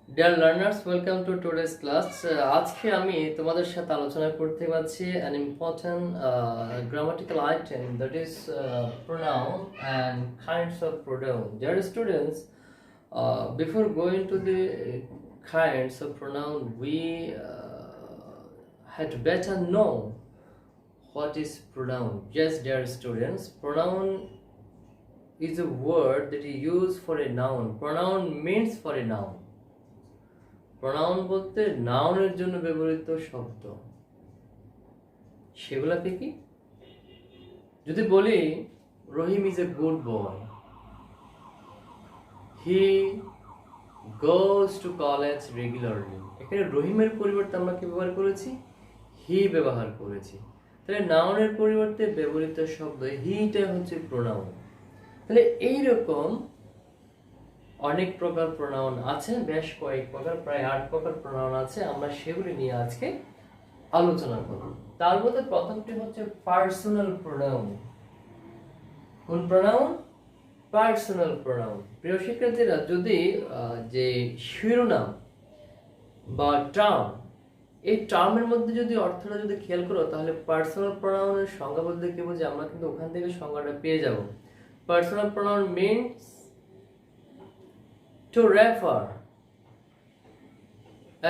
Dear learners, welcome to today's class. আজকে আমি তোমাদের সাথে আলোচনা করতে যাচ্ছি an important grammatical item that is pronoun and kinds of pronoun. Dear students, before going to the kinds of pronoun, we had better know what is pronoun. Yes, dear students, pronoun is a word that is used for a noun. Pronoun means for a noun. Pronoun বলতে নাউনের জন্য ব্যবহৃত শব্দ, সেগুলাকে কি যদি বলি Rahim is a good boy, he goes to college regularly, এখানে রহিমের পরিবর্তে আমরা কি ব্যবহার করেছি? হি ব্যবহার করেছি। তাহলে নাউনের পরিবর্তে ব্যবহৃত শব্দ হিটা হচ্ছে প্রনাউন। তাহলে এইরকম অনেক প্রকার প্রোনাউন আছে, বেশ কয়েক প্রকার, প্রায় 8 প্রকার প্রোনাউন আছে। আমরা সেগুলি নিয়ে আজকে আলোচনা করব। তার মধ্যে প্রথমটি হচ্ছে পার্সোনাল প্রোনাউন। কোন প্রোনাউন? Personal pronoun. প্রিয় শিক্ষার্থীরা, যদি যে শিরোনাম বা টার্ম, এই টার্মের মধ্যে যদি অর্থটা যদি খেয়াল করো, তাহলে পার্সোনাল প্রোনাউনের সংজ্ঞা বলতে কি বুঝি আমরা কিন্তু ওখান থেকে সংজ্ঞাটা পেয়ে যাব। Personal pronoun means to refer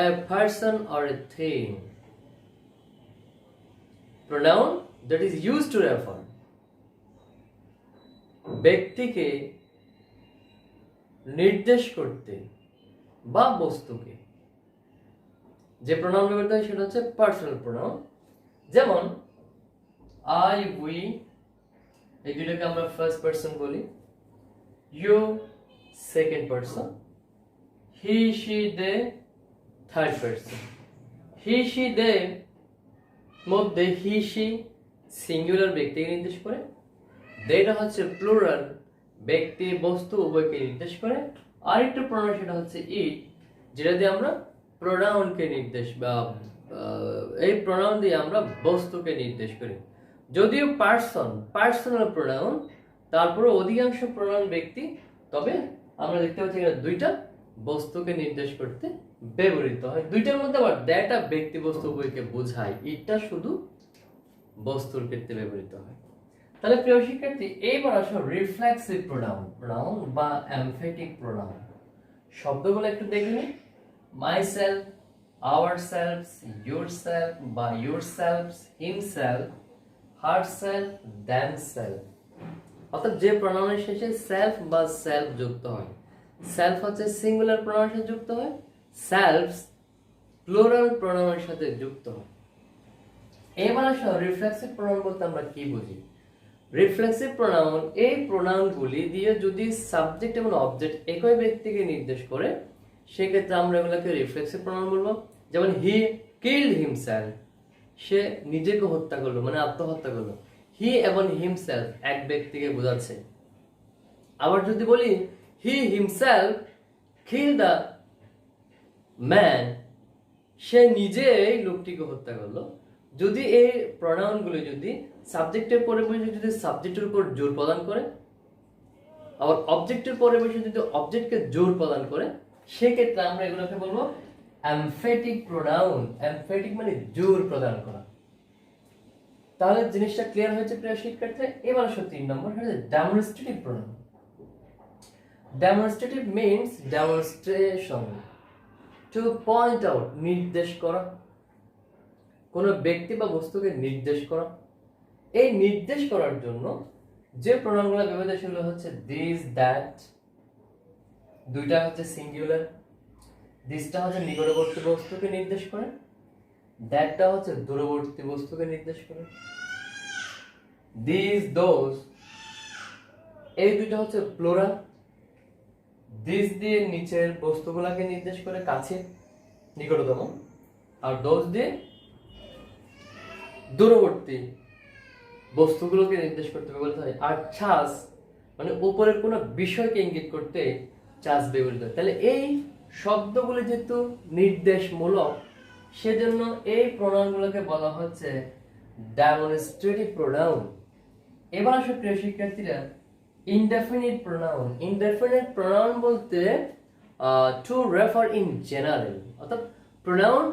a person or a thing. Pronoun that is used to refer ব্যক্তিকে নির্দেশ করতে বা বস্তুকে যে প্রোনাউন ব্যবহৃত হয় সেটা হচ্ছে পার্সোনাল প্রোনাউন। যেমন আই, উই, এই দুটোকে আমরা ফার্স্ট পারসন বলি, you second person, he, she, they third person. He, she, they মধ্যে হি, শি সিঙ্গুলার ব্যক্তিকে নির্দেশ করে, দেটা হচ্ছে প্লুরাল, ব্যক্তি বস্তু উভয়কে নির্দেশ করে। আরেকটা প্রোনাউন সেটা হচ্ছে ইট, যেটা দিয়ে আমরা প্রোনাউনকে নির্দেশ বা এই প্রোনাউন দিয়ে আমরা বস্তুকে নির্দেশ করি। যদিও পার্সোনাল প্রোনাউন, তারপরে অধিকাংশ প্রোনাউন ব্যক্তি, তবে আমরা দেখতে পাচ্ছি এখানে দুইটা বস্তুকে নির্দেশ করতে ব্যবহৃত হয়। দুইটার মধ্যে আবার দ্যাটা ব্যক্তি বস্তু উভয়কে বোঝায়, এটা শুধু বস্তুর ক্ষেত্রে ব্যবহৃত হয়। তাহলে প্রিয় শিক্ষার্থী, এইবার আসো রিফ্লেক্সিভ প্রোনাউন বা এমফেটিক প্রোনাউন। শব্দগুলো একটু দেখে নিই। Myself, ourselves, yourself বা yourselves, himself, herself, themselves. অর্থাৎ যে প্রোনাউনের শেষে সেলফ বা সেলফ যুক্ত হয়, সেলফ হচ্ছে সিঙ্গুলার প্রোনাউনের সাথে যুক্ত হয়, সেলফস প্লুরাল প্রোনাউনের সাথে যুক্ত হয়। এবার আসো রিফ্লেক্সিভ প্রোনাউন বলতে আমরা কি বুঝি। রিফ্লেক্সিভ প্রোনাউন এই প্রোনাউনগুলি দিয়ে যদি সাবজেক্ট এবং অবজেক্ট একই ব্যক্তিকে নির্দেশ করে, সেক্ষেত্রে আমরা এগুলোকে রিফ্লেক্সিভ প্রোনাউন বলবো। যেমন হি কিল্ড হিমসেলফ, সে নিজেকে হত্যা করলো, মানে আত্মহত্যা করলো। হি এবং হিমসেলফ এক ব্যক্তিকে বোঝাচ্ছে। আবার যদি বলি he himself kill the man, সে নিজেই লোকটিকে হত্যা করলো। যদি এই প্রোনাউনগুলো যদি সাবজেক্টের পরিবর্তে যদি সাবজেক্টের উপর জোর প্রদান করে, আবার অবজেক্টের পরিবর্তে যদি অবজেক্টকে জোর প্রদান করে, সেক্ষেত্রে আমরা এগুলোকে বলবো এমফেটিক প্রোনাউন। এমফেটিক মানে জোর প্রদান করা। তাহলে জিনিসটা ক্লিয়ার হয়েছে প্রিয় শিক্ষার্থীরা। এবার আসো 3 নম্বর, demonstrative pronoun. Demonstrative means demonstration, to point out, নির্দেশ করা, কোনো ব্যক্তি বা বস্তুকে নির্দেশ করা। এই নির্দেশ করার জন্য যে প্রোনাউনগুলো ব্যবহৃত সেগুলো হচ্ছে দিস, দ্যাট, দুইটা হচ্ছে সিঙ্গুলার। দিসটা হচ্ছে নিকটবর্তী বস্তুকে নির্দেশ করে, দ্যাটটা হচ্ছে দূরবর্তী বস্তুকে নির্দেশ করে। দিস, দোজ, এই দুইটা হচ্ছে প্লুরাল। দিস দিয়ে নিচের বস্তুগুলোকে নির্দেশ করে, কাছে, নিকটতম। আর দোজ দিয়ে দূরবর্তী বস্তুগুলোকে নির্দেশ করতে ব্যবহৃত হয়। আর চাস মানে উপরের কোনো বিষয়কে ইঙ্গিত করতে চাস ব্যবহৃত হয়। তাহলে এই শব্দগুলো যেহেতু নির্দেশমূলক, সেজন্য এই প্রোনাউনগুলোকে বলা হচ্ছে ডেমনস্ট্রেটিভ প্রোনাউন। এবার আসো প্রিয় শিক্ষার্থীরা, ইনডেফিনিট প্রোনাউন। ইনডেফিনিট প্রোনাউন বলতে টু রেফার ইন জেনারেল, অর্থাৎ pronoun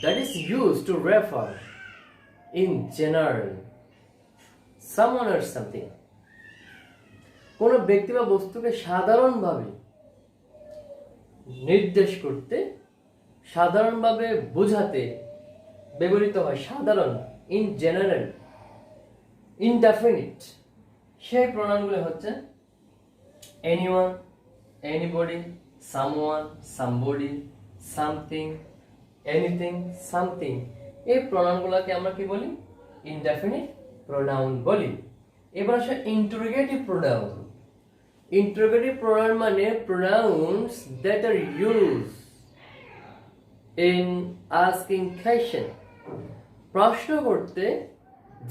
that is use to refer in general someone or something, কোনো ব্যক্তি বা বস্তুকে সাধারণভাবে নির্দেশ করতে, সাধারণভাবে বোঝাতে ব্যবহৃত হয়। সাধারণ, ইন জেনারেল, ইনডেফিনিট, সেই প্রোনাউনগুলো হচ্ছে anyone, anybody, someone, somebody, something, anything, something. এই প্রোনাউনগুলোকে আমরা কি বলি? ইনডেফিনিট প্রোনাউন বলি। এবার আসে ইন্টারোগেটিভ প্রোনাউন। ইন্টারোগেটিভ প্রোনাউন মানে pronouns that are used in asking question, প্রশ্ন করতে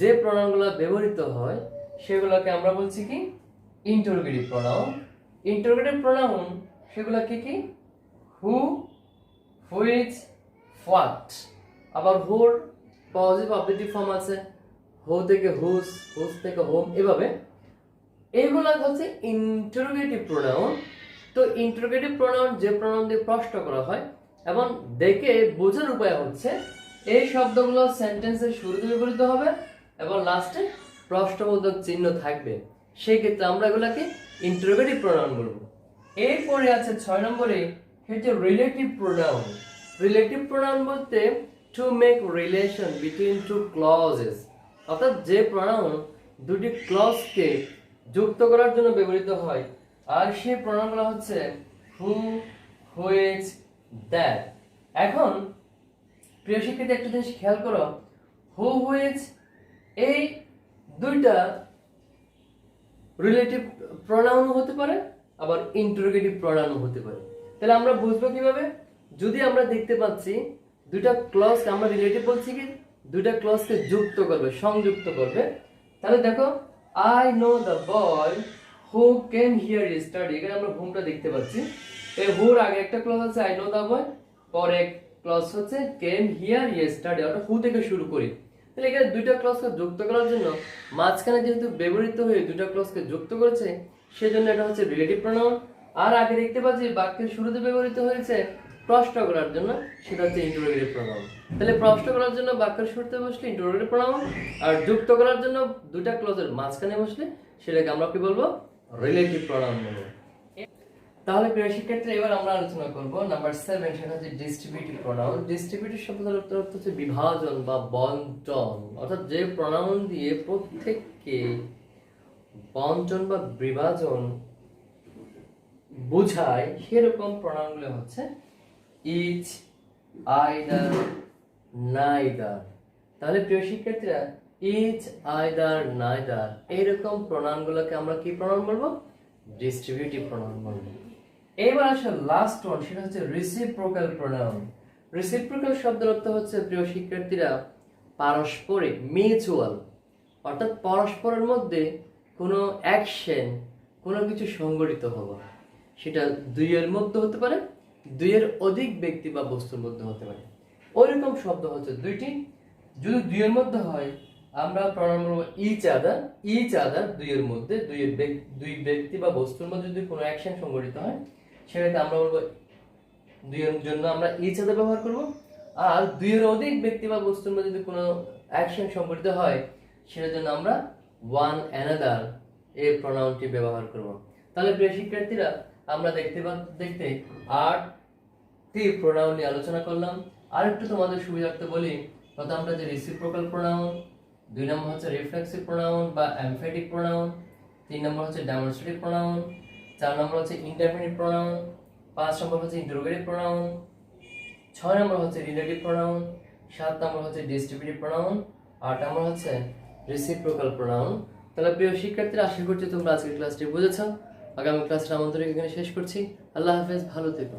যে প্রোনাউনগুলো ব্যবহৃত হয় সেগুলোকে আমরা বলছি কি? Interrogative pronoun. ইন্টারোগেটিভ প্রোনাউন সেগুলো কি কি? হু, হুইচ, হোয়াট। আবার হুর পজিটিভ অবজেক্টিভ ফর্ম আছে, হু থেকে হুস, হুস থেকে হোম, এভাবে। এইগুলো হচ্ছে ইন্টারোগেটিভ প্রোনাউন। তো ইন্টারোগেটিভ প্রোনাউন যে প্রোনাউন দিয়ে প্রশ্ন করা হয় এবং দেখে বোঝার উপায় হচ্ছে এই শব্দগুলো সেন্টেন্সের শুরুতে ব্যবহৃত হবে এবং লাস্টে প্রশ্নবোধক চিহ্ন থাকবে, সেই ক্ষেত্রে আমরা এগুলাকে ইন্টারোগেটিভ প্রোনাউন বলবো। এরপরে আছে 6 নম্বরে হচ্ছে রিলেটিভ প্রোনাউন। রিলেটিভ প্রোনাউন বলতে to make relation between two clauses, অর্থাৎ যে প্রোনাউন দুটি ক্লজকে যুক্ত করার জন্য ব্যবহৃত হয়, আর সেই প্রোনাউনগুলো হচ্ছে হু, হুইচ, দ্যাট। এখন প্রিয় শিক্ষার্থী একটা জিনিস খেয়াল করো, হু, হুইচ এই দুইটা রিলেটিভ প্রোনাউন হতে পারে, আবার ইন্টারোগেটিভ প্রোনাউন হতে পারে। তাহলে আমরা বুঝবো কিভাবে? যদি আমরা দেখতে পাচ্ছি দুইটা ক্লজ, আমরা রিলেটিভ বলছি কি দুইটা ক্লজকে যুক্ত করবে, সংযুক্ত করবে, তাহলে দেখো I know the boy who came here yesterday, এখানে আমরা whom টা দেখতে পাচ্ছি। এই whoর আগে একটা ক্লজ আছে I know the boy, পরে ক্লজ হচ্ছে came here yesterday, অর্থাৎ who থেকে শুরু করি। তাহলে এখানে দুইটা ক্লজকে যুক্ত করার জন্য মাঝখানে যেহেতু ব্যবহৃত হয়ে দুইটা ক্লজকে যুক্ত করেছে, সেজন্য এটা হচ্ছে রিলেটিভ প্রোনাউন। আর আগে দেখতে পাচ্ছি বাক্যের শুরুতে ব্যবহৃত হয়েছে প্রশ্ন করার জন্য, সেটা হচ্ছে ইন্টারোগেটিভ প্রোনাউন। তাহলে প্রশ্ন করার জন্য বাক্যের শুরুতে বসলে ইন্টারোগেটিভ প্রোনাউন, আর যুক্ত করার জন্য দুইটা ক্লজের মাঝখানে বসলে সেটাকে আমরা কি বলবো? রিলেটিভ প্রোনাউন বলবো। তাহলে প্রিয় শিক্ষার্থী, এবার আমরা আলোচনা করব নাম্বার 7, সেটা হচ্ছে ডিস্ট্রিবিউটিভ প্রোনাউন। ডিস্ট্রিবিউটিভ শব্দের অর্থ হচ্ছে বিভাজন বা বণ্টন, অর্থাৎ যে প্রোনাউন দিয়ে প্রত্যেককে বণ্টন বা বিভাজন বোঝায় সেরকম প্রোনাউনগুলো হচ্ছে ইচ, আইদার, নাইদার। তাহলে প্রিয় শিক্ষার্থীরা, ইচ, আইদার, নাইদার এরকম প্রোনাউনগুলোকে আমরা কি প্রোনাউন বলবো? ডিস্ট্রিবিউটিভ প্রোনাউন বলবো। এবার আসে লাস্ট ওয়ান, সেটা হচ্ছে রেসিপ্রোকাল প্রোনাউন। রেসিপ্রোকাল শব্দের অর্থ হচ্ছে প্রিয় শিক্ষার্থীরা পারস্পরিক, মিউচুয়াল, অর্থাৎ পরস্পরের মধ্যে কোনো অ্যাকশন, কোনো কিছু সংঘটিত হওয়া, সেটা দুইয়ের মধ্যে হতে পারে, দুইয়ের অধিক ব্যক্তি বা বস্তুর মধ্যে হতে পারে। ওইরকম শব্দ হচ্ছে দুইটি। যদি দুইয়ের মধ্যে হয় আমরা প্রোনাউন বলবো ইচ আদার। ইচ আদার দুইয়ের মধ্যে, দুই ব্যক্তি বা বস্তুর মধ্যে যদি কোনো অ্যাকশন সংঘটিত হয় সেটাকে আমরা বলবো, দুইয়ের জন্য আমরা ইচ আদার ব্যবহার করব। আর দুইয়ের অধিক ব্যক্তি বা বস্তুর মধ্যে যদি কোনো অ্যাকশন সংঘটিত হয় সেটার জন্য আমরা ওয়ান অ্যানাদার এই প্রোনাউনটি ব্যবহার করব। তাহলে প্রিয় শিক্ষার্থীরা, আমরা দেখতে 8টি প্রোনাউন নিয়ে আলোচনা করলাম। আর একটু তোমাদের সুবিধার্থে বলি, প্রথমটা হচ্ছে রেসিপ্রোকাল প্রোনাউন, 2 নম্বর হচ্ছে রিফ্লেক্সিভ প্রোনাউন বা এমফ্যাটিক প্রোনাউন, 3 নম্বর হচ্ছে ডেমনস্ট্রেটিভ প্রোনাউন, 4 নম্বর হচ্ছে ইনডেফিনিট প্রোনাউন, 5 নম্বর হচ্ছে ইন্টারোগেটিভ প্রোনাউন, 6 নম্বর হচ্ছে রিলেটিভ প্রোনাউন, 7 নম্বর হচ্ছে ডিস্ট্রিবিউটিভ প্রোনাউন, 8 নম্বর হচ্ছে রেসিপ্রোকাল প্রোনাউন। তাহলে প্রিয় শিক্ষার্থীরা, আশা করছি তোমরা আজকের ক্লাসটি বুঝেছো। আগামী ক্লাসটা আমাদের এখানে শেষ করছি। আল্লাহ হাফেজ, ভালো থেকো।